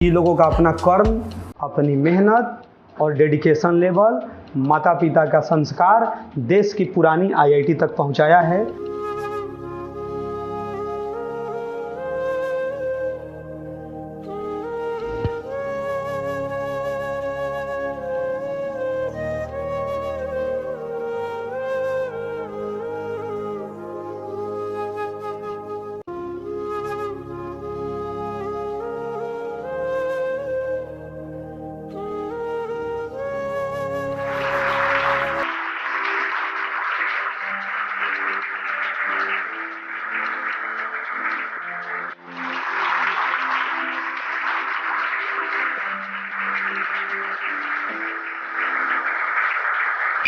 ये लोगों का अपना कर्म, अपनी मेहनत और डेडिकेशन लेवल, माता पिता का संस्कार देश की पुरानी आईआईटी तक पहुंचाया है।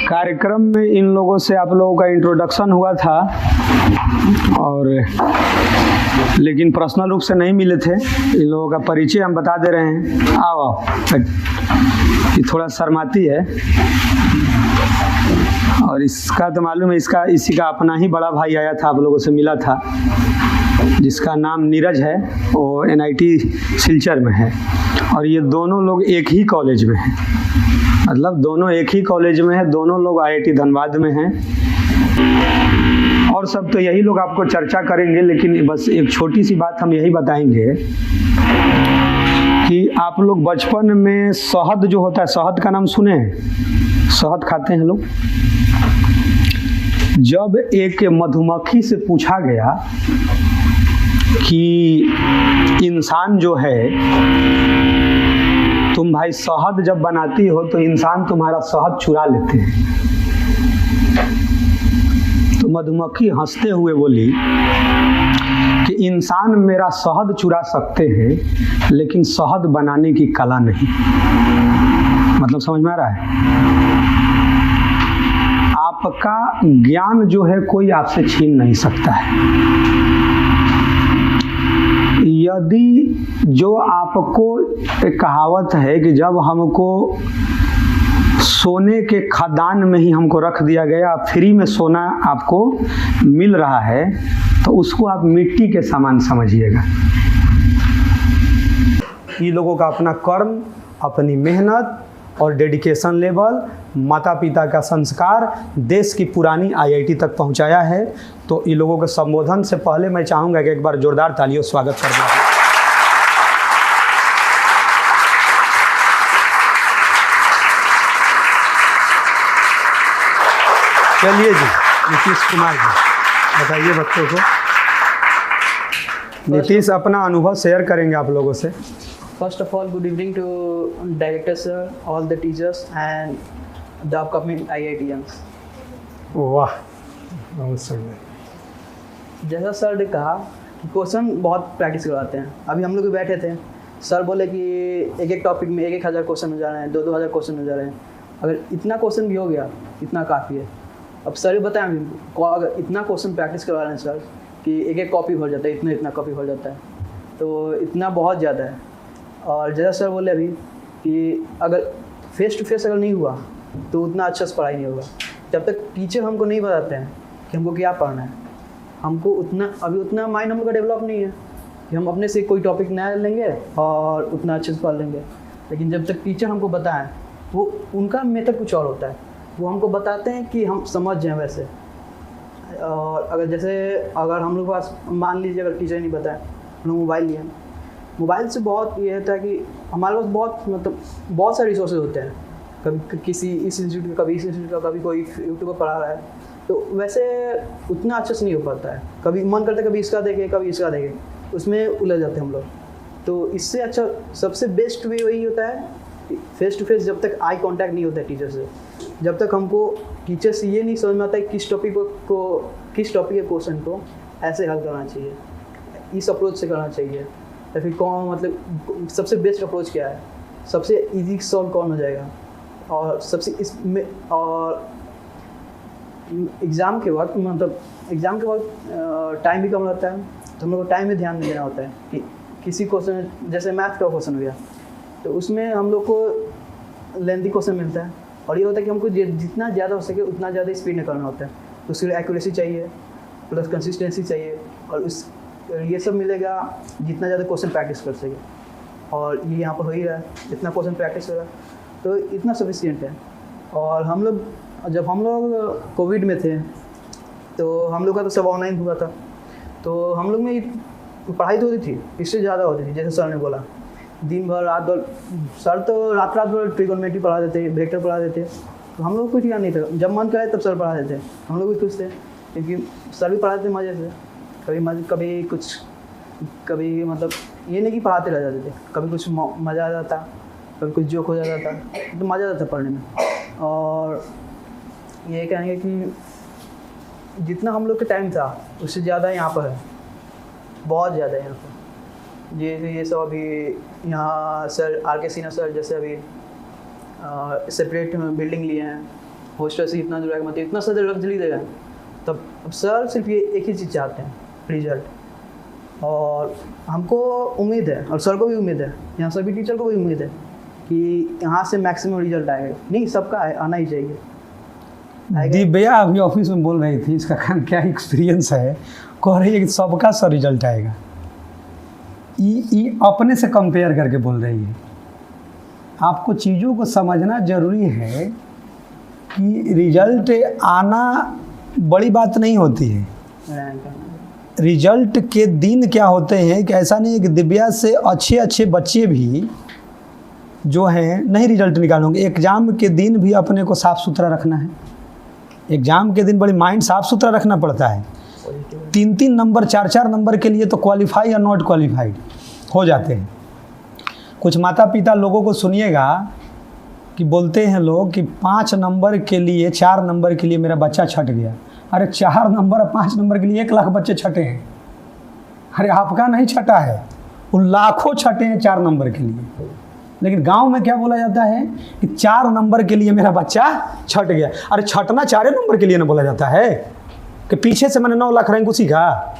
कार्यक्रम में इन लोगों से आप लोगों का इंट्रोडक्शन हुआ था और लेकिन पर्सनल रूप से नहीं मिले थे। इन लोगों का परिचय हम बता दे रहे हैं। आओ ये थोड़ा शर्माती है और इसका तो मालूम है, इसी का अपना ही बड़ा भाई आया था, आप लोगों से मिला था, जिसका नाम नीरज है। वो एनआईटी सिलचर में है और ये दोनों लोग एक ही कॉलेज में हैं, मतलब दोनों एक ही कॉलेज में है, दोनों लोग आईआईटी धनबाद में हैं। और सब तो यही लोग आपको चर्चा करेंगे, लेकिन बस एक छोटी सी बात हम यही बताएंगे कि आप लोग बचपन में शहद जो होता है, शहद का नाम सुने हैं? शहद खाते हैं लोग। जब एक मधुमक्खी से पूछा गया कि इंसान जो है, तुम भाई शहद जब बनाती हो तो इंसान तुम्हारा शहद चुरा लेते हैं, तो मधुमक्खी हंसते हुए बोली कि इंसान मेरा शहद चुरा सकते हैं लेकिन शहद बनाने की कला नहीं। मतलब समझ में आ रहा है? आपका ज्ञान जो है कोई आपसे छीन नहीं सकता है। यदि जो आपको एक कहावत है कि जब हमको सोने के खदान में ही हमको रख दिया गया, फ्री में सोना आपको मिल रहा है, तो उसको आप मिट्टी के समान समझिएगा। ये लोगों का अपना कर्म, अपनी मेहनत और डेडिकेशन लेवल, माता पिता का संस्कार देश की पुरानी आईआईटी तक पहुंचाया है। तो ये लोगों के संबोधन से पहले मैं चाहूँगा कि एक बार जोरदार तालियों स्वागत कर दें। चलिए जी, नीतीश कुमार जी बताइए बच्चों को। नीतीश अपना अनुभव शेयर करेंगे आप लोगों से। First of all, good evening to director sir, all the teachers and the upcoming IITians. वाह, बहुत सुंदर। जैसा सर ने कहा कि क्वेश्चन बहुत प्रैक्टिस करवाते हैं। अभी हम लोग भी बैठे थे, सर बोले कि एक एक टॉपिक में 1,000 क्वेश्चन हो जा रहे हैं, 2,000 क्वेश्चन हो जा रहे हैं। अगर इतना क्वेश्चन भी हो गया, इतना काफ़ी है। अब सर बताएं, अगर इतना क्वेश्चन प्रैक्टिस करवा रहे हैं सर कि एक एक कॉपी भर जाता है, इतना कॉपी भर जाता है, तो इतना बहुत ज़्यादा है। और जैसा सर बोले अभी कि अगर फेस टू फेस अगर नहीं हुआ तो उतना अच्छा से पढ़ाई नहीं होगा। जब तक टीचर हमको नहीं बताते हैं कि हमको क्या पढ़ना है, हमको उतना माइंड हम लोग का डेवलप नहीं है कि हम अपने से कोई टॉपिक नया लेंगे और उतना अच्छे से पढ़ लेंगे। लेकिन जब तक टीचर हमको बताएं, वो उनका मेथड कुछ और होता है, वो हमको बताते हैं कि हम समझ जाएँ वैसे। और अगर हम लोग पास मान लीजिए अगर टीचर नहीं बताए, हम लोग मोबाइल लिए, मोबाइल से बहुत ये होता है कि हमारे पास बहुत सारे रिसोर्सेज होते हैं। कभी किसी इस इंस्टीट्यूट का, कभी इस इंस्टीट्यूट का, कभी कोई यूट्यूब पर पढ़ा रहा है, तो वैसे उतना अच्छे से नहीं हो पाता है। कभी मन करता है कभी इसका देखें, कभी इसका देखें, उसमें उलझ जाते हैं हम लोग। तो इससे अच्छा सबसे बेस्ट वे वही होता है फेस टू फेस। जब तक आई कांटेक्ट नहीं होता है टीचर से, जब तक हमको टीचर से ये नहीं समझ में आता है किस टॉपिक के क्वेश्चन को ऐसे हल करना चाहिए, इस अप्रोच से करना चाहिए, या फिर कौन मतलब सबसे बेस्ट अप्रोच क्या है, सबसे इजी सॉल्व कौन हो जाएगा। और सबसे इसमें और एग्ज़ाम के वक्त टाइम भी कम रहता है, तो हम लोग को टाइम में ध्यान देना होता है कि किसी क्वेश्चन, जैसे मैथ का क्वेश्चन हो गया, तो उसमें हम लोग को लेंथी क्वेश्चन मिलता है और ये होता है कि हमको जितना ज़्यादा हो सके उतना ज़्यादा स्पीड में करना होता है। तो उसके लिए एक्यूरेसी चाहिए, प्लस कंसिस्टेंसी चाहिए, और ये सब मिलेगा जितना ज़्यादा क्वेश्चन प्रैक्टिस कर सके। और ये यहाँ पर हो ही रहा है, इतना क्वेश्चन प्रैक्टिस हो रहा है, तो इतना सफिशिएंट है। और हम लोग जब हम लोग कोविड में थे तो हम लोग का तो सब ऑनलाइन हुआ था, तो हम लोग में पढ़ाई तो होती थी, इससे ज़्यादा होती थी। जैसे सर ने बोला दिन भर रात भर, सर तो रात भर ट्रिगोनोमेट्री पढ़ा देते, वेक्टर पढ़ा देते, तो हम लोग को कुछ याद नहीं था। जब मन करे तब सर पढ़ा देते, हम लोग भी खुश थे क्योंकि सर भी पढ़ाते मज़े से। कभी कुछ कभी मतलब ये नहीं कि पढ़ाते रह जाते थे, कभी कुछ मज़ा आ जाता, कभी कुछ जोक हो जाता था, तो मज़ा आता था पढ़ने में। और ये कहेंगे कि जितना हम लोग के टाइम था उससे ज़्यादा यहाँ पर है, बहुत ज़्यादा यहाँ पर। ये सब अभी यहाँ सर RK सिन्हा सर जैसे अभी सेपरेट बिल्डिंग लिए हैं, हॉस्टल से इतना दूर है, मतलब इतना सा लग्जरी देगा। तब अब सर सिर्फ ये एक ही चीज़ चाहते हैं, रिजल्ट। और हमको उम्मीद है और सर को भी उम्मीद है, यहाँ सभी टीचर को भी उम्मीद है कि यहाँ से मैक्सिमम रिजल्ट आएगा। नहीं, सबका आना ही चाहिए। दिव्या अभी ऑफिस में बोल रही थी, इसका क्या एक्सपीरियंस है, कह रही है कि सबका सर रिजल्ट आएगा। ये अपने से कंपेयर करके बोल रही है। आपको चीज़ों को समझना ज़रूरी है कि रिजल्ट आना बड़ी बात नहीं होती है। रिजल्ट के दिन क्या होते हैं कि ऐसा नहीं है कि दिव्या से अच्छे अच्छे बच्चे भी जो हैं नहीं रिजल्ट निकालेंगे। एग्ज़ाम के दिन भी अपने को साफ़ सुथरा रखना है। एग्ज़ाम के दिन बड़ी माइंड साफ़ सुथरा रखना पड़ता है। 3-3 नंबर 4-4 नंबर के लिए तो क्वालिफाई या नॉट क्वालिफाइड हो जाते हैं। कुछ माता पिता लोगों को सुनिएगा कि बोलते हैं लोग कि 5 नंबर के लिए 4 नंबर के लिए मेरा बच्चा छट गया। अरे 4 नंबर और 5 नंबर के लिए 1 लाख बच्चे छटे हैं। अरे आपका नहीं छटा है, वो लाखों छटे हैं 4 नंबर के लिए। लेकिन गांव में क्या बोला जाता है कि 4 नंबर के लिए मेरा बच्चा छट गया। अरे छटना 4 नंबर के लिए ना बोला जाता है कि पीछे से मैंने 9 लाख रैंक उसी का,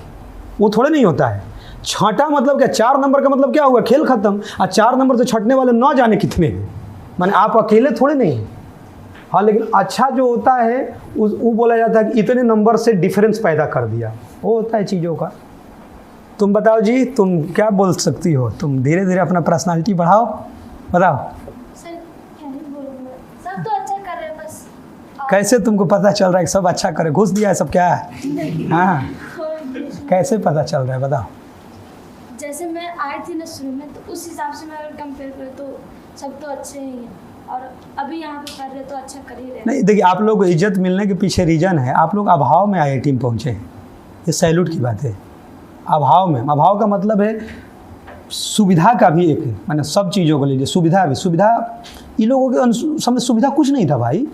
वो थोड़े नहीं होता है। छठा मतलब क्या, 4 नंबर का मतलब क्या हुआ, खेल खत्म। और 4 नंबर से छटने वाले 9 जाने कितने हैं, माने आप अकेले थोड़े नहीं हैं। हाँ, लेकिन अच्छा जो होता है वो बोला जाता है कि इतने नंबर से डिफरेंस पैदा कर दिया, वो होता है चीज़ों का। तुम बताओ जी, तुम क्या बोल सकती हो? तुम धीरे धीरे अपना पर्सनालिटी बढ़ाओ, बताओ। सर क्या ही बोलूं, सब तो अच्छा कर रहे हैं बस। कैसे तुमको पता चल रहा है कि सब अच्छा करे? घुस दिया है सब क्या है? हाँ, कैसे पता चल रहा है बताओ। जैसे मैं आई थी ना शुरू में, तो उस हिसाब से मैं अगर कंपेयर करूँ तो सब तो अच्छे ही हैं, और अभी यहाँ पे कर रहे तो अच्छा कर ही रहे हैं। नहीं देखिए, आप लोग को इज्जत मिलने के पीछे रीज़न है, आप लोग अभाव में IIT में पहुँचे हैं। ये सैल्यूट की बात है। अभाव में, अभाव का मतलब है सुविधा का भी एक है, मैंने सब चीज़ों को लीजिए, सुविधा भी, सुविधा इन लोगों के समय सुविधा कुछ नहीं था भाई।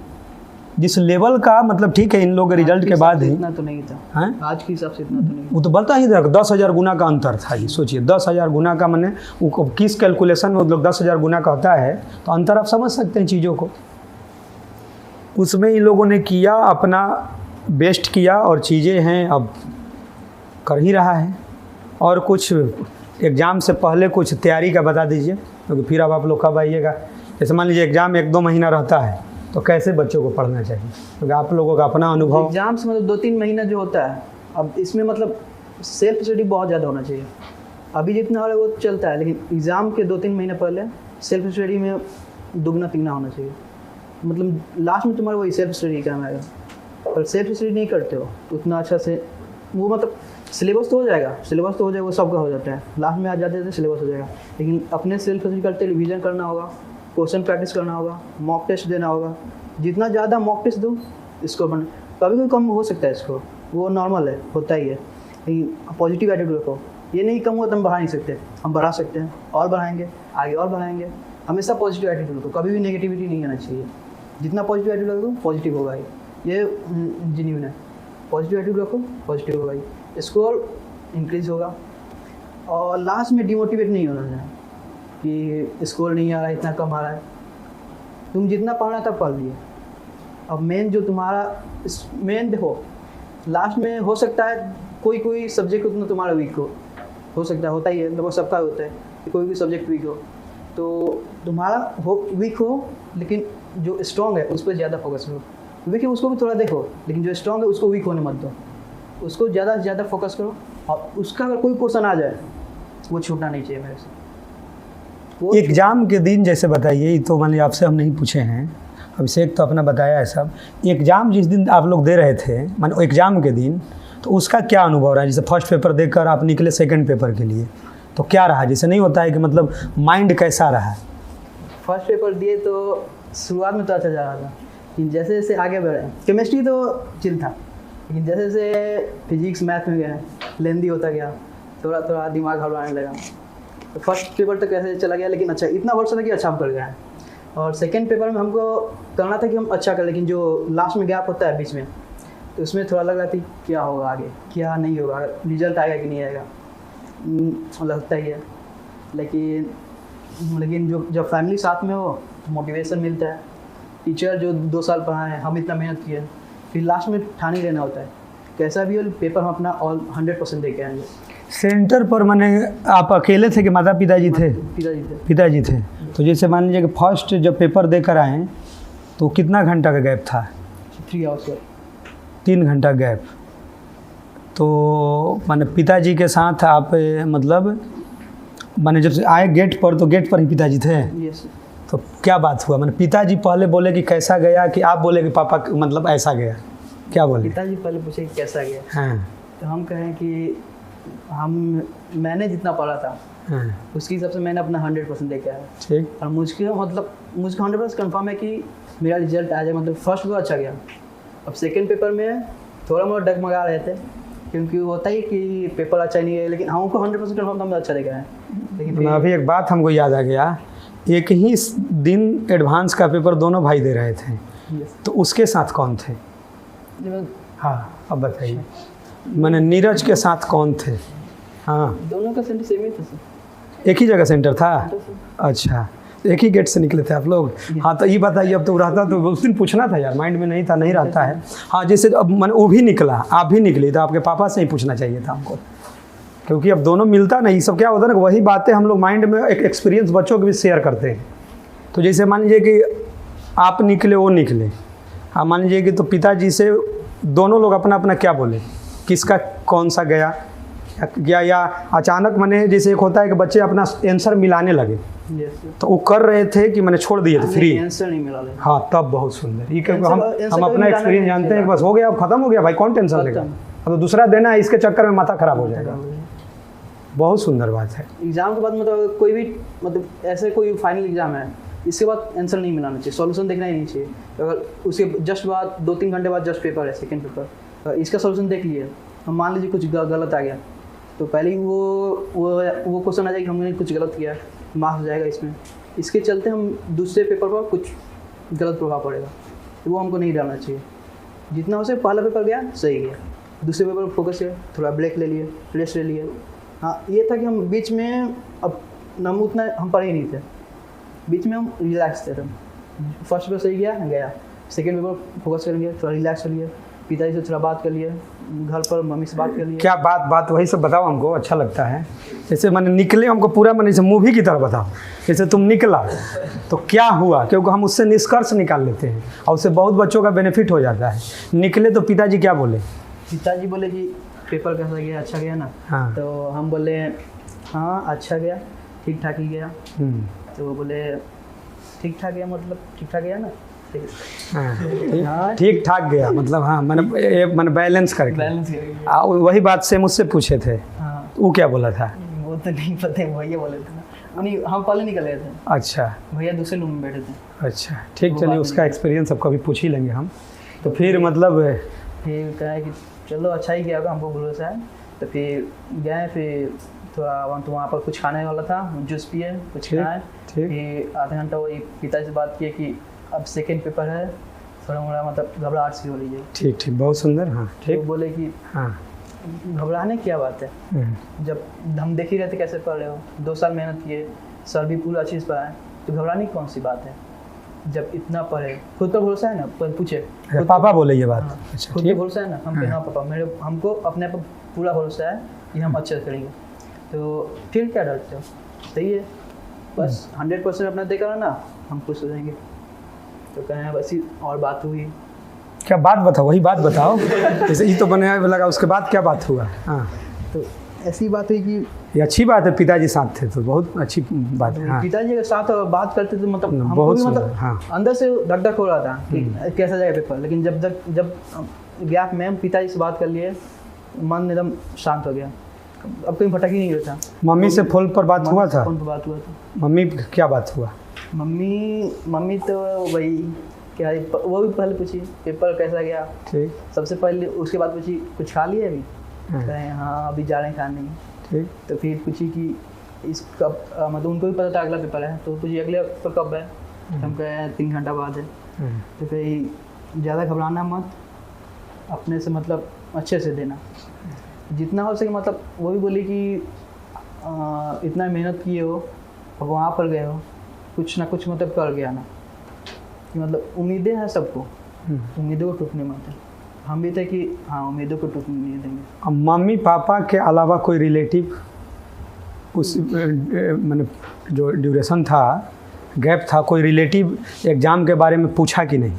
जिस लेवल का मतलब ठीक है, इन लोगों के रिजल्ट के बाद ही इतना तो नहीं था। हैं, आज के हिसाब से इतना तो नहीं। वो तो बढ़ता ही था, 10,000 गुना का अंतर था। ये सोचिए 10,000 गुना का, मैंने वो किस कैलकुलेशन में मतलब 10,000 गुना का होता है, तो अंतर आप समझ सकते हैं चीज़ों को। उसमें इन लोगों ने किया, अपना बेस्ट किया, और चीज़ें हैं अब कर ही रहा है। और कुछ एग्ज़ाम से पहले कुछ तैयारी का बता दीजिए, क्योंकि फिर अब आप लोग कब आइएगा। जैसे मान लीजिए एग्ज़ाम 1-2 महीना रहता है, तो कैसे बच्चों को पढ़ना चाहिए, क्योंकि आप लोगों का अपना अनुभव। एग्जाम से मतलब 2-3 महीना जो होता है, अब इसमें मतलब सेल्फ स्टडी बहुत ज़्यादा होना चाहिए। अभी जितना हो रहा है वो चलता है, लेकिन एग्ज़ाम के 2-3 महीने पहले सेल्फ स्टडी में दुगना तिगना होना चाहिए। मतलब लास्ट में तुम्हारा वही सेल्फ स्टडी काम आएगा। पर सेल्फ स्टडी नहीं करते हो तो उतना अच्छा से वो मतलब सिलेबस तो हो जाएगा, वो सबका हो जाता है। लास्ट में आ जाते थे सिलेबस हो जाएगा, लेकिन अपने सेल्फ स्टडी करते रिवीजन करना होगा, क्वेश्चन प्रैक्टिस करना होगा, मॉक टेस्ट देना होगा। जितना ज़्यादा मॉक टेस्ट दो, इसको कभी कभी कम हो सकता है, इसको वो नॉर्मल है, होता ही है। लेकिन पॉजिटिव एटीट्यूड रखो, ये नहीं कम हुआ तो हम बढ़ा नहीं सकते, हम बढ़ा सकते हैं और बढ़ाएंगे, आगे और बढ़ाएंगे। हमेशा पॉजिटिव एटीट्यूड रखो, कभी भी नेगेटिविटी नहीं आना चाहिए। जितना पॉजिटिव एटीट्यूड रखो पॉजिटिव होगा ही, ये जेन्युइन है। पॉजिटिव एटीट्यूड रखो, पॉजिटिव होगा ही, स्कोर इंक्रीज होगा। और लास्ट में डिमोटिवेट नहीं होना चाहिए कि स्कोर नहीं आ रहा है, इतना कम आ रहा है। तुम जितना पढ़ना था पढ़ लिए। अब मेन जो तुम्हारा मेन देखो, लास्ट में हो सकता है कोई सब्जेक्ट उतना तुम्हारा वीक हो सकता है, होता ही है, लगभग सबका होता है कि कोई सब्जेक्ट वीक हो, तो तुम्हारा वीक हो, लेकिन जो स्ट्रॉन्ग है उस पर ज़्यादा फोकस करो। वीक है उसको भी थोड़ा देखो, लेकिन जो स्ट्रॉन्ग है उसको वीक होने मत दो, उसको ज़्यादा से ज़्यादा फोकस करो। और उसका अगर कोई क्वेश्चन आ जाए वो छूटना नहीं चाहिए मेरे से। वो एग्ज़ाम के दिन जैसे बताइए, ये तो मैंने आपसे हम नहीं पूछे हैं, अभिषेक तो अपना बताया है सब। एग्ज़ाम जिस दिन आप लोग दे रहे थे, मान एग्ज़ाम के दिन, तो उसका क्या अनुभव रहा? जैसे फर्स्ट पेपर देकर आप निकले सेकंड पेपर के लिए, तो क्या रहा? जैसे नहीं होता है कि मतलब माइंड कैसा रहा? फर्स्ट पेपर दिए तो शुरुआत में तो अच्छा जा रहा था, लेकिन जैसे जैसे आगे बढ़े, केमिस्ट्री तो चिल था, लेकिन जैसे जैसे फिजिक्स मैथ में गया, लेंदी होता गया, थोड़ा थोड़ा दिमाग घबराने लगा। तो फर्स्ट पेपर तो कैसे चला गया, लेकिन अच्छा इतना भरोसा था कि अच्छा हम कर गए हैं। और सेकंड पेपर में हमको करना था कि हम अच्छा कर, लेकिन जो लास्ट में गैप होता है बीच में, तो उसमें थोड़ा लग रहा था क्या होगा आगे, क्या नहीं होगा, रिजल्ट आएगा कि नहीं आएगा, लगता ही है। लेकिन जो जब फैमिली साथ में हो तो मोटिवेशन मिलता है, टीचर जो 2 साल पढ़ाए हैं, हम इतना मेहनत किए, फिर लास्ट में ठान ही लेना होता है, कैसा भी हो पेपर हम अपना 100% दे के आएंगे। सेंटर पर माने आप अकेले थे कि माता पिताजी थे? पिताजी थे। तो जैसे मान लीजिए कि फर्स्ट जब पेपर देकर आए तो कितना घंटा का गैप था? 3 आवर्स। 3 घंटा गैप। तो माने पिताजी के साथ आप मतलब माने जब से आए गेट पर, तो गेट पर ही पिताजी थे? यस। तो क्या बात हुआ? माने पिताजी पहले बोले कि कैसा गया, कि आप बोले कि पापा मतलब ऐसा गया? क्या बोले? पिताजी पहले पूछे कि कैसा गया। हाँ तो हम कहें कि मैंने जितना पढ़ा था हाँ उसके हिसाब से मैंने अपना 100% दे के आया। ठीक। और मुझको 100% कंफर्म है कि मेरा रिजल्ट आ जाए, मतलब फर्स्ट पेपर अच्छा गया। अब सेकंड पेपर में थोड़ा मोड़ा डगमगा रहे थे, क्योंकि होता ही कि पेपर अच्छा नहीं है, लेकिन हमको 100% कंफर्म था हम अच्छा देगा है। लेकिन अभी एक बात हमको याद आ गया, एक ही दिन एडवांस का पेपर दोनों भाई दे रहे थे, तो उसके साथ कौन थे? हाँ अब बताइए। मैंने नीरज के साथ कौन थे? हाँ दोनों का सेंटर सेम ही था सर। एक ही जगह सेंटर था? अच्छा, एक ही गेट से निकले थे आप लोग? हाँ तो ये बताइए, अब तो रहता तो उस दिन पूछना था यार, माइंड में नहीं था, नहीं रहता है। हाँ जैसे अब मैंने वो भी निकला, आप भी निकली, तो आपके पापा से ही पूछना चाहिए था हमको, क्योंकि अब दोनों मिलता नहीं। सब क्या होता है ना, वही बातें हम लोग माइंड में एक एक्सपीरियंस बच्चों के भी शेयर करते हैं। तो जैसे मान लीजिए कि आप निकले, वो निकले, हाँ मान लीजिए कि तो पिताजी से दोनों लोग अपना अपना क्या बोले, किसका कौन सा गया या अचानक मैंने जैसे एक होता है कि बच्चे अपना आंसर मिलाने लगे, तो वो कर रहे थे कि मैंने छोड़ दिए थे फ्री? आंसर नहीं मिला। हाँ तब बहुत सुंदर। ये क्योंकि हम अपना एक्सपीरियंस जानते हैं, बस हो गया, अब खत्म हो गया भाई, कौन टेंशन लेगा, अब तो दूसरा देना है, इसके चक्कर में माथा खराब हो जाएगा। बहुत सुंदर बात है। एग्जाम के बाद मतलब कोई भी मतलब ऐसे कोई फाइनल एग्जाम है, इसके बाद आंसर नहीं मिलाना चाहिए, सॉल्यूशन देखना ही नहीं चाहिए। अगर उसके जस्ट बाद 2-3 घंटे बाद जस्ट पेपर है, सेकंड पेपर, इसका सॉल्यूशन देख लिए, हम मान लीजिए कुछ गलत आ गया, तो पहले ही वो क्वेश्चन आ जाएगा कि हमने कुछ गलत किया, मार्क्स हो जाएगा इसमें। इसके चलते हम दूसरे पेपर पर कुछ गलत प्रभाव पड़ेगा, तो वो हमको नहीं डालना चाहिए। जितना हो सके पहला पेपर गया सही गया, दूसरे पेपर पर फोकस किया, थोड़ा ब्रेक ले लिए, रेस्ट ले लिए। हाँ ये था कि हम बीच में अब हम उतना हम पढ़े ही नहीं थे, बीच में हम रिलैक्स थे। फर्स्ट पेपर सही गया, सेकेंड पेपर फोकस कर लिए, थोड़ा रिलैक्स कर लिए, पिताजी से थोड़ा बात कर लिए, घर पर मम्मी से बात कर लिए। क्या बात वही सब बताओ, हमको अच्छा लगता है। जैसे मैंने निकले, हमको पूरा मैंने जैसे मूवी की तरह बताओ, जैसे तुम निकला तो क्या हुआ, क्योंकि हम उससे निष्कर्ष निकाल लेते हैं और उससे बहुत बच्चों का बेनिफिट हो जाता है। निकले तो पिताजी क्या बोले? पिताजी बोले कि पेपर कैसा गया, अच्छा गया ना? हाँ। तो हम बोले हाँ अच्छा गया, ठीक ठाक ही गया। तो वो बोले ठीक ठाक गया मतलब ठीक ठाक गया ना? हाँ ठीक ठाक गया मतलब, हाँ मैंने बैलेंस करके। वही बात से मुझसे पूछे थे। हाँ। वो क्या बोला था? वो तो नहीं पता है, भैया बोले थे नहीं, हम पहले निकल गए थे। अच्छा भैया दूसरे रूम में बैठे थे। अच्छा ठीक, चलिए उसका एक्सपीरियंस अब कभी पूछ ही लेंगे हम। तो फिर मतलब फिर कहा कि चलो अच्छा ही गया होगा, हमको भरोसा है। तो फिर गए, फिर थोड़ा तो वहाँ पर कुछ खाने वाला था, जूस पिए, कुछ खाए। फिर आधा घंटा वही पिताजी से बात किए कि अब सेकेंड पेपर है, थोड़ा मोड़ा मतलब घबराहट सी हो रही है। ठीक बहुत सुंदर। हाँ ठीक। तो बोले कि हाँ घबराने की क्या बात है, जब हम देख ही रहते कैसे पढ़ रहे हो, 2 साल मेहनत किए, सर भी पूरा अच्छे से पढ़ाए, तो घबराने की कौन सी बात है, जब इतना पढ़े। खुद पर भरोसा है ना? पूछे पापा बोले ये बात। हाँ, अच्छा खुद पर भरोसा है ना? हम हाँ पापा हमको अपने पर पूरा भरोसा है कि हम अच्छे से करेंगे। तो फिर क्या डरते हो, सही है, बस 100% अपना देकर ना, हम खुश हो जाएंगे। तो कहें बस ही और बात हुई। क्या बात बताओ, वही बात बताओ। जैसे ये तो बने लगा, उसके बाद क्या बात हुआ? हाँ तो ऐसी बात हुई कि ये अच्छी बात है, पिताजी साथ थे तो बहुत अच्छी बात है। हाँ पिताजी के साथ बात करते थे, मतलब हमको बहुत भी सुंदर, मतलब हाँ। अंदर से धक धक हो रहा था कि कैसा जाएगा पेपर, लेकिन जब गैप में हम पिताजी से बात कर लिए, मन एकदम शांत हो गया। अब कहीं भटक ही नहीं रहा था। मम्मी से फोन पर बात हुआ था? फोन पर बात हुआ था। मम्मी क्या बात हुआ? मम्मी तो वही क्या, वो भी पहले पूछी पेपर कैसा गया, ठीक। सबसे पहले उसके बाद पूछी कुछ खा लिया अभी, हाँ। कहे हाँ अभी जा रहे हैं खाने। ठीक। तो फिर पूछी कि इस कब मतलब उनको भी पता था अगला पेपर है, तो पूछी अगले पेपर कब है, तो हम कहे 3 घंटा बाद है। हाँ। तो कही ज़्यादा घबराना मत, अपने से मतलब अच्छे से देना जितना हो सके, मतलब वो भी बोली कि इतना मेहनत किए हो और वहाँ पर गए हो, कुछ ना कुछ मतलब कर गया ना, कि मतलब उम्मीदें हैं सबको, उम्मीदों को टूटने मत है। हम भी थे कि हाँ उम्मीदों को टूटने नहीं देंगे। अब मम्मी पापा के अलावा कोई रिलेटिव उस मैंने जो ड्यूरेशन था, गैप था, कोई रिलेटिव एग्ज़ाम के बारे में पूछा कि नहीं?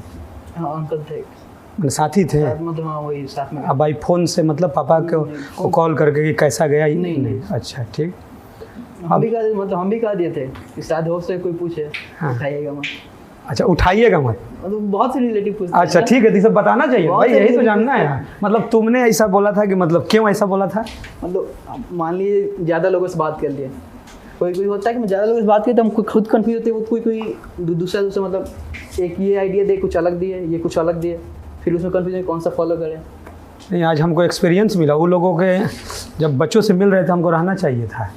हाँ अंकल थे, मतलब साथी थे? मतलब हाँ वही साथ में। अब भाई फ़ोन से मतलब पापा को कॉल करके कि कैसा गया? नहीं। अच्छा ठीक। हम भी कह दिए थे कि शायद हो से कोई पूछे, हाँ। उठाइएगा मत। अच्छा उठाइएगा मत। मतलब बहुत से रिलेटिव पूछते हैं। अच्छा ठीक है, तो ये सब बताना चाहिए बहुत भाई, सारे यही तो relative जानना है यार। मतलब तुमने ऐसा बोला था कि मतलब क्यों ऐसा बोला था? मतलब मान लीजिए ज़्यादा लोगों से बात कर लिए, कोई होता है कि मैं ज़्यादा लोगों से बात किया तो हम खुद कंफ्यूज होते हैं, कोई दूसरा मतलब एक ये आइडिया दे कुछ अलग दिए, ये कुछ अलग दिए, फिर उसमें कंफ्यूजन कौन सा फॉलो करें। नहीं, आज हमको एक्सपीरियंस मिला उन लोगों के, जब बच्चों से मिल रहे थे हमको रहना चाहिए था।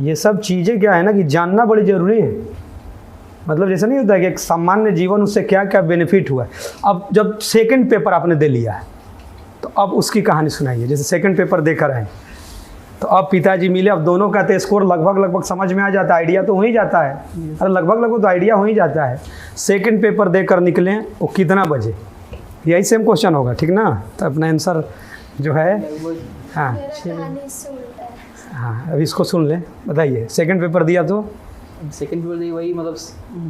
ये सब चीज़ें क्या है ना कि जानना बड़ी ज़रूरी है। मतलब जैसा नहीं होता है कि एक सामान्य जीवन उससे क्या क्या बेनिफिट हुआ है। अब जब सेकंड पेपर आपने दे लिया है तो अब उसकी कहानी सुनाइए। जैसे सेकंड पेपर देकर आए तो अब पिताजी मिले, अब दोनों का तो स्कोर लगभग समझ में आ जाता है, आइडिया तो हो ही जाता है। अरे लगभग तो आइडिया हो ही जाता है। सेकंड पेपर देकर निकलें वो कितना बजे, यही सेम क्वेश्चन होगा, ठीक ना? तो अपना आंसर जो है, हाँ मेरा कहानी इससे उल्टा है। हाँ अब इसको सुन लें। बताइए, सेकंड पेपर दिया तो? सेकंड पेपर दी वही, मतलब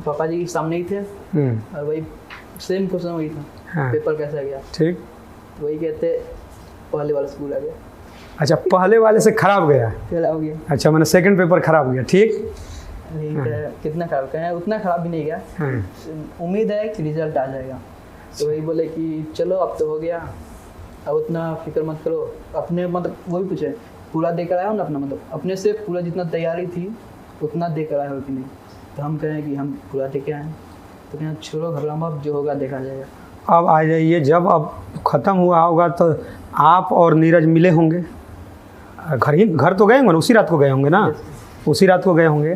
पापा जी के सामने ही थे और वही सेम क्वेश्चन वही था। हाँ। पेपर कैसा गया? ठीक। वही कहते पहले वाला स्कूल आ गया। अच्छा पहले वाले से खराब गया? फिर हो गया। अच्छा मैंने सेकंड पेपर खराब गया, ठीक। कितना खराब कहें, उतना खराब भी नहीं गया। हाँ। उम्मीद है कि रिजल्ट आ जाएगा, तो वही बोले कि चलो अब तो हो गया, अब उतना फिक्र मत करो। अपने मतलब वो भी पूछे पूरा देकर आया हो ना अपना, मतलब अपने से पूरा जितना तैयारी थी उतना देकर आए हो कि नहीं? तो हम कहें कि हम पूरा देकर आए। तो कहें छोड़ो घबराओ, अब जो होगा देखा जाएगा। अब आ जाइए, जब अब ख़त्म हुआ होगा तो आप और नीरज मिले होंगे, घर तो गए होंगे ना, उसी रात को गए होंगे ना? उसी रात को गए होंगे।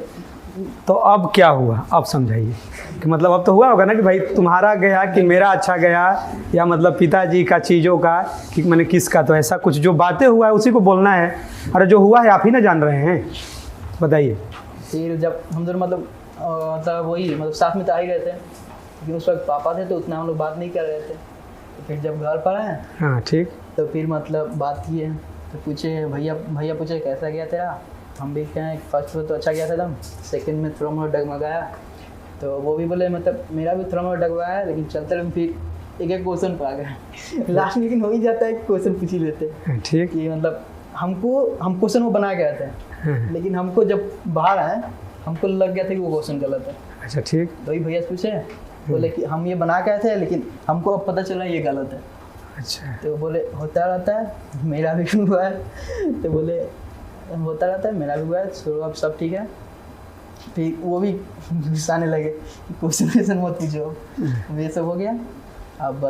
तो अब क्या हुआ, अब समझाइए कि मतलब अब तो हुआ होगा ना कि भाई तुम्हारा गया कि मेरा अच्छा गया, या मतलब पिताजी का चीज़ों का कि मैंने किसका, तो ऐसा कुछ जो बातें हुआ है उसी को बोलना है। अरे जो हुआ है आप ही ना जान रहे हैं, बताइए। फिर जब हम दोनों मतलब वही मतलब साथ में तो आ ही रहे थे, लेकिन उस वक्त पापा थे तो उतना हम लोग बात नहीं कर रहे थे। तो फिर जब घर पर आए, हाँ ठीक, तो फिर मतलब बात की है, तो पूछे भैया पूछे कैसा गया तेरा? हम भी कहें फर्स्ट में तो अच्छा गया था एकदम, सेकंड में थोड़ा मोड़ा डगमगाया। तो वो भी बोले मतलब मेरा भी थोड़ा मोड़ा डगमगाया है, लेकिन चलते रहे फिर एक क्वेश्चन पर आ गए। लास्ट में लेकिन हो ही जाता है, क्वेश्चन पूछ ही लेते ठीक। कि मतलब हम क्वेश्चन वो बना के आए थे, लेकिन हमको जब बाहर आए हमको लग गया था कि वो क्वेश्चन गलत है। अच्छा ठीक। तो वही भैया से पूछे, बोले कि हम ये बना के आए थे लेकिन हमको अब पता चला ये गलत है। अच्छा। तो बोले होता रहता है, मेरा भी हुआ है। तो बोले होता रहता है, मेरा भी हुआ है, छोड़ो अब सब ठीक है। फिर वो भी गुस्साने लगे, क्वेश्चन मत पूछो। ये सब हो गया, अब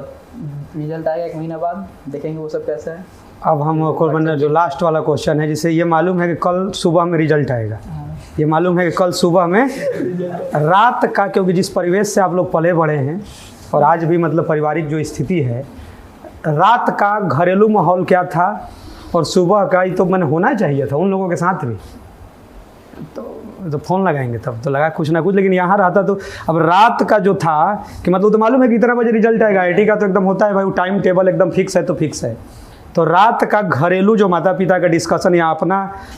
रिजल्ट आएगा 1 महीना बाद, देखेंगे वो सब कैसा है। अब हम जो लास्ट वाला क्वेश्चन है, जिसे ये मालूम है कि कल सुबह में रिजल्ट आएगा, ये मालूम है कि कल सुबह में रात का, क्योंकि जिस परिवेश से आप लोग पले बड़े हैं और आज भी मतलब पारिवारिक जो स्थिति है, रात का घरेलू माहौल क्या था और सुबह का ही तो मैंने होना चाहिए था उन लोगों के साथ भी। तो फ़ोन लगाएंगे तब तो लगा कुछ ना कुछ, लेकिन यहाँ रहता तो अब रात का जो था कि मतलब तो मालूम है कि कितना बजे रिजल्ट आएगा। IT का तो एकदम होता है भाई, टाइम टेबल एकदम फिक्स है तो फिक्स है। तो रात का घरेलू जो माता पिता का डिस्कशन या अपना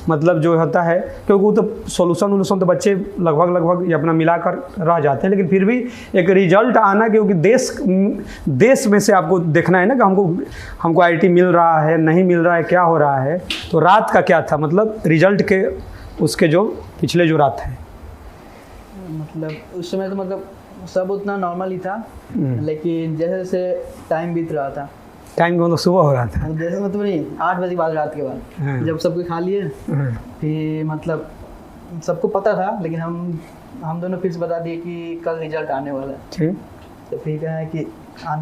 मतलब जो होता है, क्योंकि वो तो सोल्यूशन तो बच्चे लगभग ये अपना मिलाकर रह जाते हैं, लेकिन फिर भी एक रिजल्ट आना, क्योंकि देश में से आपको देखना है ना कि हमको आईटी मिल रहा है नहीं मिल रहा है, क्या हो रहा है। तो रात का क्या था मतलब रिजल्ट के उसके जो पिछले जो रात है, मतलब उस समय तो मतलब सब उतना नॉर्मल ही था, लेकिन जैसे जैसे टाइम बीत रहा था, टाइम मतलब सुबह हो रहा था, जैसे मतलब नहीं 8 बजे के बाद, रात के बाद जब सबको खा लिए, फिर मतलब सबको पता था, लेकिन हम दोनों फिर से बता दिए कि कल रिजल्ट आने वाला है। ठीक। तो फिर कहा है कि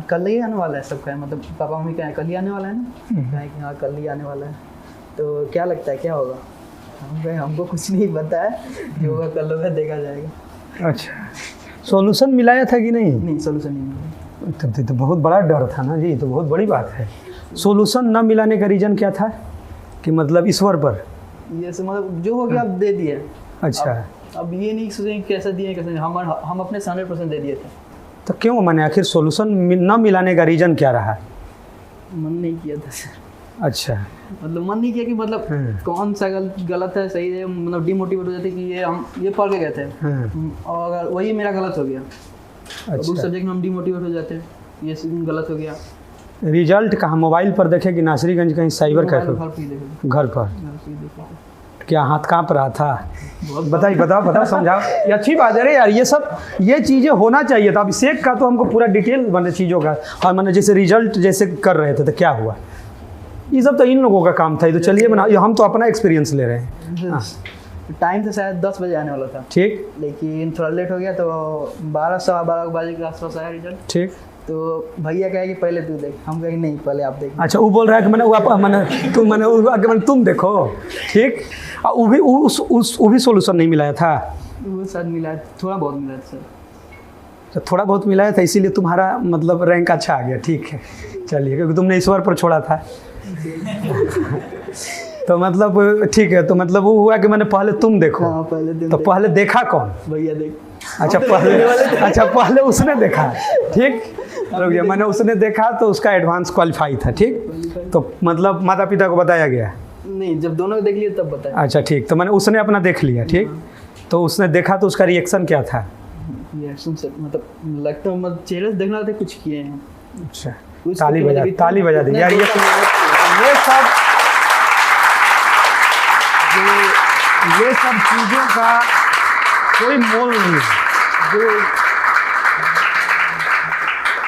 कल ही आने वाला है, सब कहे मतलब पापा मम्मी कहें कल ही आने वाला है ना, कहें कि हाँ कल ही आने वाला है। तो क्या लगता है क्या होगा? हम कहें हमको कुछ नहीं पता है, जो होगा कल होगा देखा जाएगा। अच्छा, सॉल्यूशन मिलाया था कि नहीं? नहीं, सोल्यूशन नहीं मिला। तब तो बहुत बड़ा डर था ना जी, तो बहुत बड़ी बात है। सॉल्यूशन न मिलाने का रीज़न क्या था कि मतलब ईश्वर पर ये से मतलब जो हो गया अब दे दिए। अच्छा, अब ये नहीं सोचेंगे कैसे दिए कैसे नहीं, हम अपने 100% दे दिए थे। तो क्यों मैंने आखिर सॉल्यूशन न मिलाने का रीज़न क्या रहा? मन नहीं किया था सर, अच्छा, मतलब मन नहीं किया कि मतलब कौन सा गलत है सही है, मतलब डिमोटिवेट हो जाते कि ये पढ़ के गए थे, और अगर वही मेरा गलत हो गया, तो उस अच्छा। सब्जेक्ट में हम डिमोटिवेट हो जाते हैं, ये गलत हो गया। रिजल्ट कहाँ मोबाइल पर देखे कि नासरीगंज कहीं साइबर कैफे? घर पर। क्या हाथ काँप रहा था? बताओ समझाओ। ये अच्छी बात है रे यार, ये चीज़ें होना चाहिए था। अभिषेक का तो हमको पूरा डिटेल मैंने चीज़ों का, और मैंने जैसे रिजल्ट जैसे कर रहे थे तो क्या हुआ, ये सब तो इन लोगों का काम था। ये तो चलिए हम तो अपना एक्सपीरियंस ले रहे हैं। टाइम तो शायद 10 बजे आने वाला था, ठीक, लेकिन थोड़ा लेट हो गया, तो 12 सवा 12 बजे के आसपास आया रिजल्ट। ठीक। तो भैया कहे कि पहले तू देख, हम कहेंगे नहीं पहले आप देख। अच्छा, वो बोल रहा है कि मैंने तुम देखो, ठीक। वो भी सोल्यूशन नहीं मिलाया था? वो शायद मिला, थोड़ा बहुत मिला था सर। तो थोड़ा बहुत मिलाया था, इसीलिए तुम्हारा मतलब रैंक अच्छा आ गया। ठीक है, चलिए, क्योंकि तुमने ईश्वर पर छोड़ा था। तो मतलब ठीक है, तो मतलब वो हुआ कि मैंने पहले तुम देखो। हाँ, पहले तो पहले देखा कौन? भैया देख। अच्छा, पहले उसने देखा, ठीक। मैंने उसने देखा तो उसका एडवांस क्वालिफाई था, ठीक। तो मतलब माता पिता को बताया गया नहीं, जब दोनों देख लिए तब बताया। अच्छा, ठीक। तो मैंने उसने अपना देख लिया, ठीक। तो उसने देखा तो उसका रिएक्शन क्या था? रिएक्शन से मतलब लगता है मतलब चेहरे से देखना था कुछ किए हैं। अच्छा, ताली बजा दी यार। ये सब चीज़ों का कोई मोल नहीं है,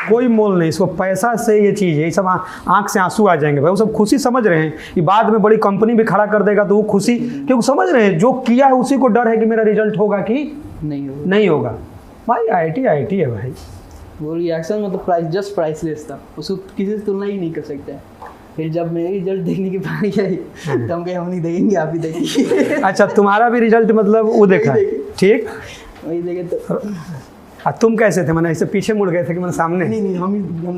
कोई मोल नहीं। इसको पैसा से ये चीज़ है, ये सब आँख से आंसू आ जाएंगे भाई। वो सब खुशी समझ रहे हैं कि बाद में बड़ी कंपनी भी खड़ा कर देगा तो वो खुशी, क्योंकि समझ रहे हैं जो किया है उसी को डर है कि मेरा रिजल्ट होगा कि नहीं होगा। भाई आईटी है भाई। वो रिएक्शन मतलब जस्ट प्राइसलेस था, उसको किसी से तुलना ही नहीं कर सकते। फिर जब मेरे रिजल्ट देखने की बारी आई तो हम कहे हम नहीं देखेंगे, आप ही देखिए। अच्छा, तुम्हारा भी रिजल्ट मतलब वो देखा, ठीक। वही देखे तो तुम कैसे थे? मैंने ऐसे पीछे मुड़ गए थे कि मैंने सामने? नहीं, हम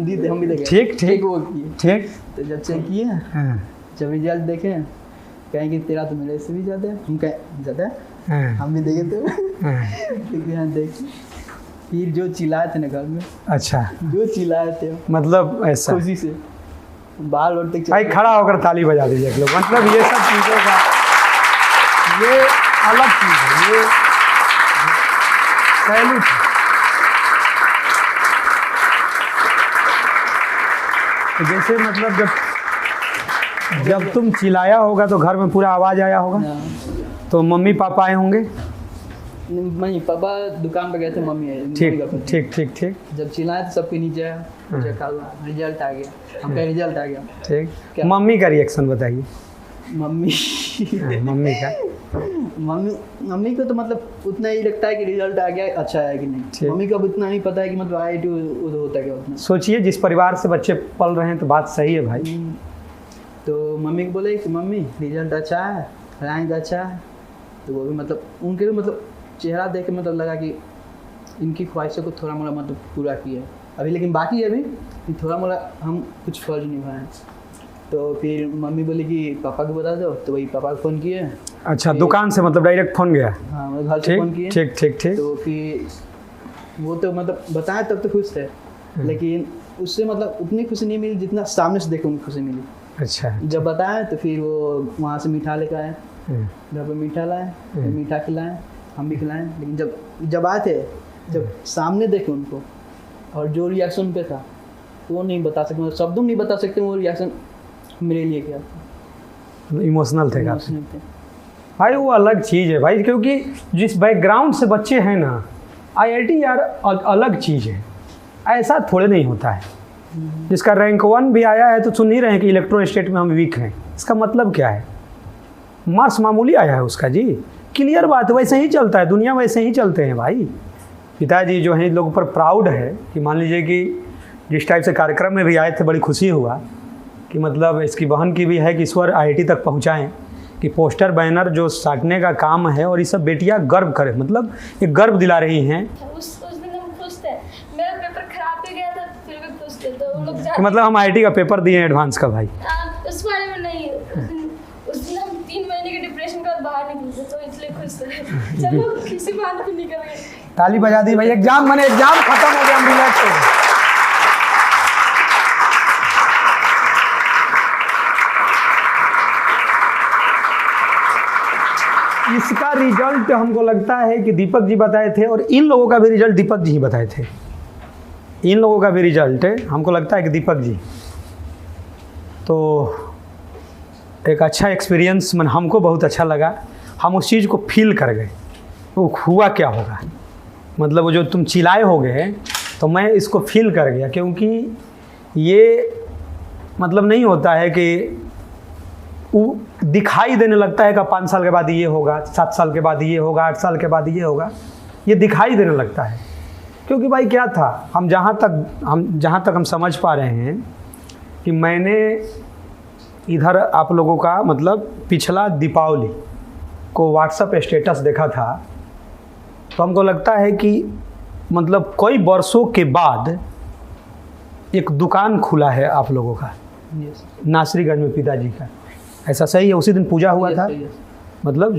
भी देखे। ठीक। वो किए, ठीक। तो जब चेक किए, जब रिजल्ट देखे, कहें कि तेरा तो मेरे से भी ज़्यादा है। हम कहें ज़्यादा है, हम भी देखे थे। देख, फिर जो चिल्लाए थे ना घर में, अच्छा, जो चिल्लाए थे मतलब ऐसा खुशी से बाहर लौटते भाई खड़ा होकर ताली बजा दीजिए लोग। मतलब ये सब चीज़ों का ये अलग चीज़ है, ये सैल्यूट है। तो जैसे मतलब जब तुम चिल्लाया होगा तो घर में पूरा आवाज़ आया होगा, तो मम्मी पापा आए होंगे? नहीं, पापा दुकान पे गए थे, मम्मी है। ठीक। जब चिल्लाए तो सबके नीचे रिजल्ट आ गया, हमका रिजल्ट आ गया, ठीक। मम्मी का रिएक्शन बताइए। मम्मी को तो मतलब उतना ही लगता है कि रिजल्ट आ गया, अच्छा है कि नहीं। मम्मी को अब उतना नहीं पता है कि मतलब IIT होता क्या उतना। सोचिए, जिस परिवार से बच्चे पल रहे हैं तो बात सही है भाई। तो मम्मी को बोले कि मम्मी रिजल्ट अच्छा है, रैंक अच्छा है, तो वो भी मतलब उनके भी मतलब चेहरा देख के मतलब लगा कि इनकी ख्वाहिशों को थोड़ा मोड़ा मतलब पूरा किया है अभी, लेकिन बाकी है अभी कि थोड़ा मोड़ा हम कुछ फर्ज निभाए हैं। तो फिर मम्मी बोली कि पापा को बता दो, तो वही पापा को फ़ोन किए। अच्छा, दुकान से मतलब डायरेक्ट फ़ोन गया? हाँ, मतलब घर से फ़ोन किए। ठीक। तो फिर वो तो मतलब बताए तब तो खुश थे, लेकिन उससे मतलब उतनी खुशी नहीं मिली जितना सामने से देखे उनको खुशी मिली। अच्छा। जब बताए तो फिर वो वहाँ से मीठा लेकर आए, हम्म, घर पर मीठा लाए, फिर मीठा खिलाएं, हम भी खिलाएं। लेकिन जब आए थे, जब सामने देखे उनको और जो रिएक्शन पे था वो नहीं बता सकते, मतलब शब्दों में नहीं बता सकते वो रिएक्शन मेरे लिए क्या था। इमोशनल थे काफी। Emotional थे। भाई वो अलग चीज़ है भाई, क्योंकि जिस बैकग्राउंड से बच्चे हैं ना, आईआईटी यार अलग चीज़ है, ऐसा थोड़े नहीं होता है। जिसका रैंक 1 भी आया है तो सुन नहीं रहे हैं कि इलेक्ट्रोस्टेट में हम वीक हैं, इसका मतलब क्या है? मार्क्स मामूली आया है उसका जी, क्लियर बात है, वैसे ही चलता है, दुनिया वैसे ही चलते हैं भाई। पिताजी जो हैं लोगों पर प्राउड है कि मान लीजिए कि जिस टाइप से कार्यक्रम में भी आए थे, बड़ी खुशी हुआ कि मतलब इसकी बहन की भी है कि ईश्वर आईआईटी तक पहुंचाएं, कि पोस्टर बैनर जो साटने का काम है और ये सब बेटियां गर्व करें, मतलब एक गर्व दिला रही हैं। उस दिन हम खुश थे, मेरा पेपर खराब भी गया था फिर भी खुश थे। तो वो लोग कि मतलब हम आईआईटी का पेपर दिए हैं एडवांस का भाई। उस बारे में नहीं, उस दिन हम 3 महीने के डिप्रेशन के बाद बाहर निकले थे तो इसलिए खुश थे। चलो किसी बात पे निकल गए। ताली बजा दी भाई, एग्जाम खत्म हो गया, हम रिलैक्स हो गए। इसका रिजल्ट हमको लगता है कि दीपक जी बताए थे, और इन लोगों का भी रिजल्ट दीपक जी ही बताए थे। इन लोगों का भी रिजल्ट हमको लगता है कि दीपक जी, तो एक अच्छा एक्सपीरियंस मन हमको बहुत अच्छा लगा। हम उस चीज़ को फील कर गए, वो हुआ क्या होगा, मतलब वो जो तुम चिल्लाए होगे तो मैं इसको फील कर गया, क्योंकि ये मतलब नहीं होता है कि वो दिखाई देने लगता है कि 5 साल के बाद ये होगा, 7 साल के बाद ये होगा, 8 साल के बाद ये होगा, ये दिखाई देने लगता है। क्योंकि भाई क्या था, हम जहाँ तक हम समझ पा रहे हैं कि मैंने इधर आप लोगों का मतलब पिछला दीपावली को व्हाट्सएप स्टेटस देखा था, तो हमको लगता है कि मतलब कई वर्षों के बाद एक दुकान खुला है आप लोगों का Yes, नासरीगंज में पिताजी का, ऐसा सही है? उसी दिन पूजा हुआ yes, था, yes. मतलब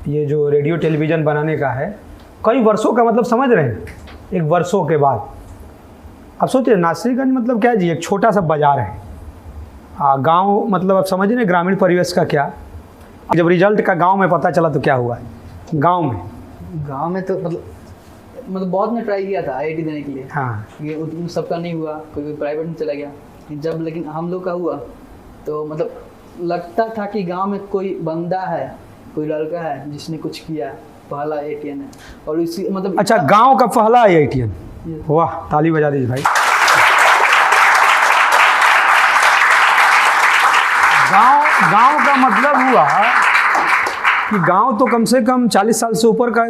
ये जो रेडियो टेलीविज़न बनाने का है, कई वर्षों का, मतलब समझ रहे हैं, एक वर्षों के बाद। अब सोचिए नासरीगंज मतलब क्या जी, एक छोटा सा बाज़ार है, गांव, मतलब आप समझ रहे ग्रामीण परिवेश का क्या। जब रिजल्ट का गांव में पता चला तो क्या हुआ गांव में तो मतलब बहुत ने ट्राई किया था आईआईटी देने के लिए। हाँ, ये उन सबका नहीं हुआ, कोई प्राइवेट में चला गया। जब लेकिन हम लोग का हुआ तो मतलब लगता था कि गांव में कोई बंदा है, कोई लड़का है जिसने कुछ किया, पहला आईआईटीएन है। और इसी मतलब अच्छा, गांव का पहला आईआईटीएन, वाह, ताली बजा दीजिए भाई। गांव का मतलब हुआ कि गांव तो कम से कम 40 साल से ऊपर का,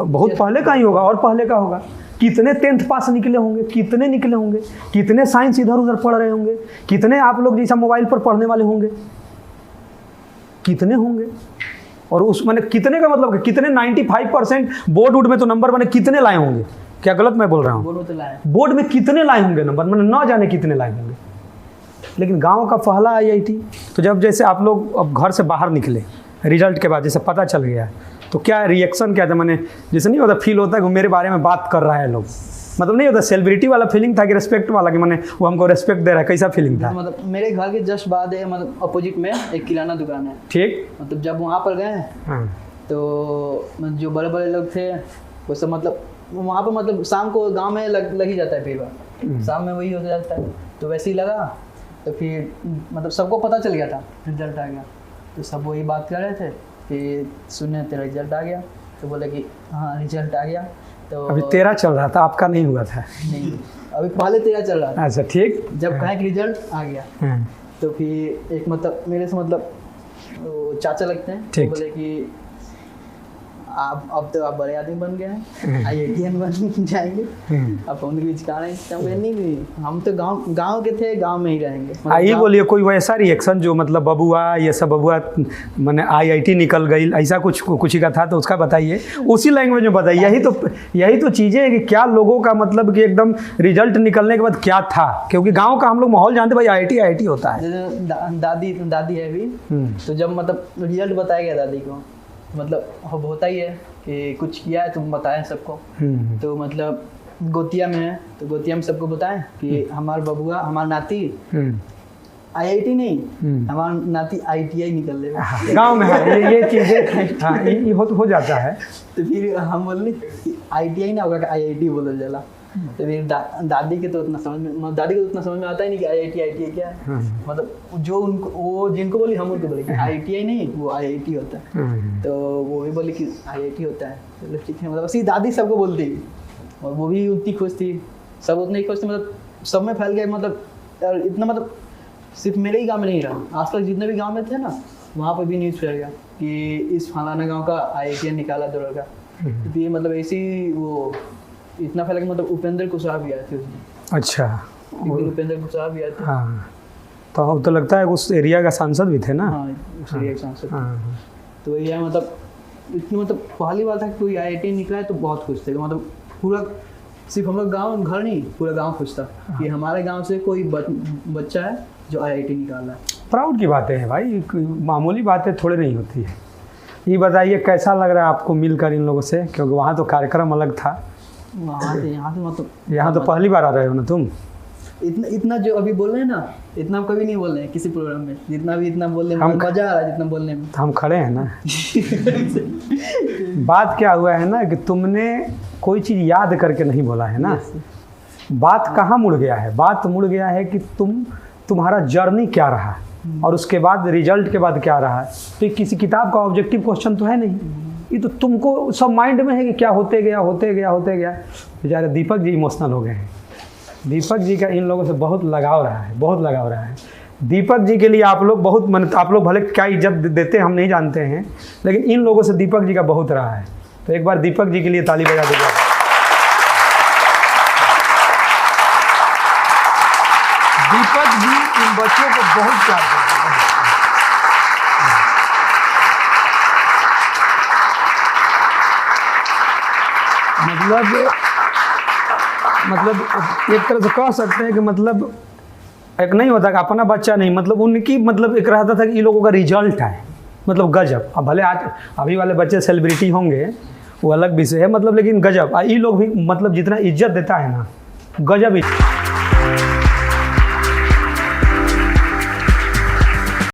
बहुत पहले का ही होगा, और पहले का होगा। कितने 10th पास निकले होंगे, कितने साइंस इधर उधर पढ़ रहे होंगे, कितने आप लोग जैसा मोबाइल पर पढ़ने वाले होंगे, कितने होंगे। और उस मैंने कितने का मतलब कितने 95% बोर्ड में तो नंबर मैंने कितने लाए होंगे, क्या गलत मैं बोल रहा हूँ? बोर्ड में कितने लाए होंगे नंबर, मैंने न जाने कितने लाए होंगे। लेकिन गांव का पहला आईआईटी, तो जब जैसे आप लोग अब घर से बाहर निकले रिजल्ट के बाद, जैसे पता चल गया, तो क्या रिएक्शन क्या था? मैंने जैसे नहीं होता, फील होता है कि मेरे बारे में बात कर रहा है लोग, मतलब नहीं होता सेलिब्रिटी वाला फीलिंग था कि रिस्पेक्ट वाला, कि मैंने वो हमको रिस्पेक्ट दे रहा है, कैसा फीलिंग था? मतलब मेरे घर के जस्ट बाद है, मतलब अपोजिट में एक किराना दुकान है, ठीक। मतलब जब वहाँ पर गए हाँ, तो जो बड़े बड़े लोग थे वो सब, मतलब वहाँ पर मतलब शाम को गांव में लग ही जाता है भीड़, शाम में वही हो जाता है। तो वैसे ही लगा, तो फिर मतलब सबको पता चल गया था रिजल्ट आ गया, तो सब वही बात कर रहे थे कि सुने तेरा रिजल्ट आ गया, तो बोले कि हाँ रिजल्ट आ गया। तो अभी 13 चल रहा था, आपका नहीं हुआ था? नहीं, अभी पहले 13 चल रहा था। अच्छा, ठीक। जब कहा कि रिजल्ट आ गया, तो फिर एक मतलब मेरे से मतलब वो चाचा लगते हैं, तो बोले कि आप अब तो आप बड़े आदमी बन गए हैं, आईआईटीएन बन जाएंगे, अब उनके बीच कहा नहीं, हम तो गांव के थे, गांव में ही रहेंगे। यही बोलिए, कोई वैसा रिएक्शन जो मतलब बबुआ, ये सब बबुआ मैंने आईआईटी निकल गई, ऐसा कुछ ही का था, तो उसका बताइए, उसी लैंग्वेज में बताइए। यही तो चीज़ें हैं कि क्या लोगों का मतलब कि एकदम रिजल्ट निकलने के बाद क्या था, क्योंकि गाँव का हम लोग माहौल जानते, भाई आईआईटी होता है। दादी है भी, तो जब मतलब रिजल्ट बताया गया दादी को, मतलब अब होता ही है कि कुछ किया है तुम बताएं सबको। तो मतलब गोतिया में है, तो गोतिया में सबको बताएं कि हमारा बबुआ, हमारा नाती IIT नहीं, हमारा नाती ITI निकल लेगा। गांव में है ये चीज़ें, हाँ ये हो जाता है। तो फिर हम बोले ITI ना होगा कि IIT बोलल जाला। तो फिर दादी के तो उतना समझ में, दादी को उतना समझ में आता ही नहीं कि IIT क्या है। मतलब जो उनको, वो जिनको बोली हम उनको बोले कि ITI नहीं, वो IIT होता है। तो वो भी बोली कि IIT होता है। चलो ठीक है, मतलब ऐसी दादी सबको बोलती, और वो भी उतनी खुश थी, सब उतने ही खुश थे, मतलब सब में फैल गए। मतलब और इतना, मतलब सिर्फ मेरे ही गाँव में नहीं रहा, आस पास जितने भी गाँव में थे ना, वहाँ पर भी न्यूज़ फैल गया कि इस फलाना गाँव का IIT निकाला दौड़ का। तो ये मतलब ऐसी वो इतना फैला कि मतलब उपेंद्र कुशवाहा भी आए थे उसमें। अच्छा, उपेंद्र कुशवाहा भी आए थे। हाँ, तो अब तो लगता है उस एरिया का सांसद भी थे ना। हाँ, उस एरिया के सांसद। हाँ। तो ये है, मतलब इतनी, मतलब पहली बार था कि कोई IIT निकला है तो बहुत खुश थे। मतलब पूरा, सिर्फ हम लोग गाँव घर नहीं, पूरा गाँव खुश था कि हमारे गाँव से कोई बच्चा है जो IIT निकाला है। प्राउड की बातें हैं भाई, मामूली बातें थोड़े नहीं होती है। ये बताइए कैसा लग रहा है आपको मिलकर इन लोगों से, क्योंकि वहाँ तो कार्यक्रम अलग था, वहाँ से यहाँ से, मतलब यहाँ तो पहली बार आ रहे हो ना तुम। इतना जो अभी बोल रहे हैं ना, इतना हम कभी नहीं बोल रहे हैं किसी प्रोग्राम में, जितना भी इतना बोलने में मजा आ रहा है, जितना बोलने में। हम खड़े हैं ना। बात क्या हुआ है ना कि तुमने कोई चीज़ याद करके नहीं बोला है ना। बात कहाँ मुड़ गया है, बात मुड़ गया है कि तुम्हारा जर्नी क्या रहा और उसके बाद रिजल्ट के बाद क्या रहा। तो ये किसी किताब का ऑब्जेक्टिव क्वेश्चन तो है नहीं, ये तो तुमको सब माइंड में है कि क्या होते गया। बेचारे दीपक जी इमोशनल हो गए हैं। दीपक जी का इन लोगों से बहुत लगाव रहा है। दीपक जी के लिए आप लोग भले क्या इज्जत देते हैं हम नहीं जानते हैं, लेकिन इन लोगों से दीपक जी का बहुत रहा है। तो एक बार दीपक जी के लिए ताली बजा दीजिए। दीपक जी इन बच्चों को बहुत प्यार करते हैं। मतलब एक तरह से कह सकते हैं कि मतलब एक नहीं होता कि अपना बच्चा नहीं, मतलब उनकी, मतलब एक रहता था कि ये लोगों का रिजल्ट है, मतलब गजब। अब भले आज अभी वाले बच्चे सेलिब्रिटी होंगे वो अलग विषय है, मतलब लेकिन गजब। ये लोग भी मतलब जितना इज्जत देता है ना, गजब।